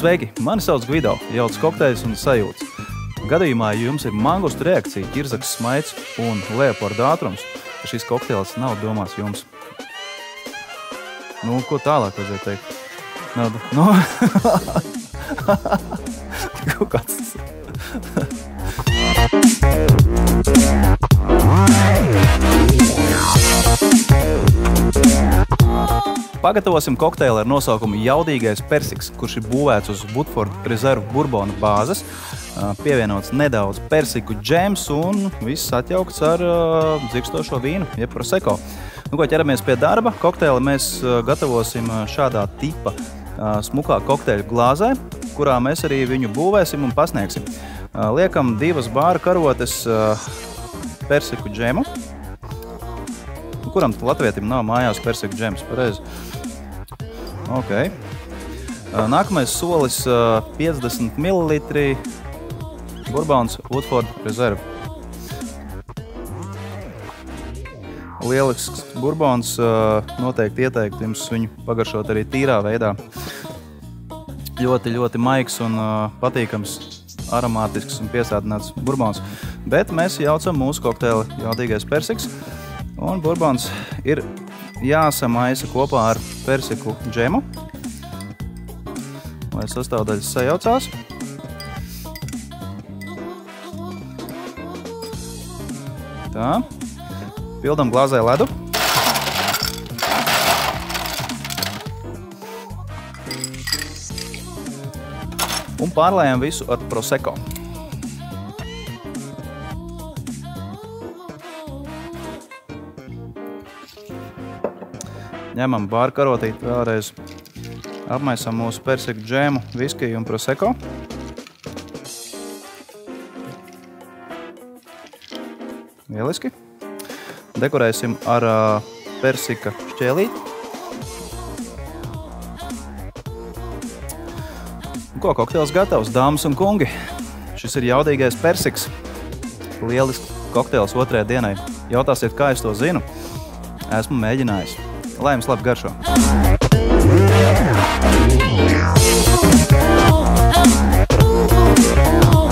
Sveiki, mani sauc Gvido, jauts kokteļus un sajūtas. Gadījumā, ja jums ir mangustu reakcija, ķirzaks smaids un leoparda ātrums, tad šis kokteils nav domāts jums. Nu, ko tālāk vajadzēja teikt? Nu, kaut kāds. Pagatavosim kokteili ar nosaukumu Jaudīgais persiks, kurš ir būvēts uz Woodford Reserve burbona bāzes, pievienots nedaudz persiku džems un viss atjaukts ar dzirkstošo vīnu, jeb prosecco. Nu, ko ķeramies pie darba, kokteili mēs gatavosim šādā tipa smukā kokteļu glāzē, kurā mēs arī viņu būvēsim un pasniegsim. Liekam 2 bāra karotes persiku džemu, kuram latvietim nav mājās persiku džems, pareizi. Ok. Nākamais solis 50 ml burbons Woodford Reserve. Lielisks burbons, noteikti ieteiktu jums viņu pagaršot arī tīrā veidā. Ļoti, ļoti maigs un patīkams, aromātisks un piesātināts burbons. Bet mēs jaucam mūsu kokteili Jaudīgais persiks. Un burbons ir jāsamaisa kopā ar persiku džemu, lai sastāvdaļas sajaucās. Tā. Pildam glāzē ledu. Un pārlējam visu ar prosecco. Ņemam bāru karotīti vēlreiz, apmaisam mūsu persiku džēmu, viskiju un prosecco. Lieliski. Dekorēsim ar persika šķēlīti. Ko, kokteils gatavs, dāmas un kungi. Šis ir Jaudīgais persiks. Lielisks kokteils 2. dienai. Jautāsiet, kā es to zinu? Esmu mēģinājis. Lai jums labi garšo! Oh,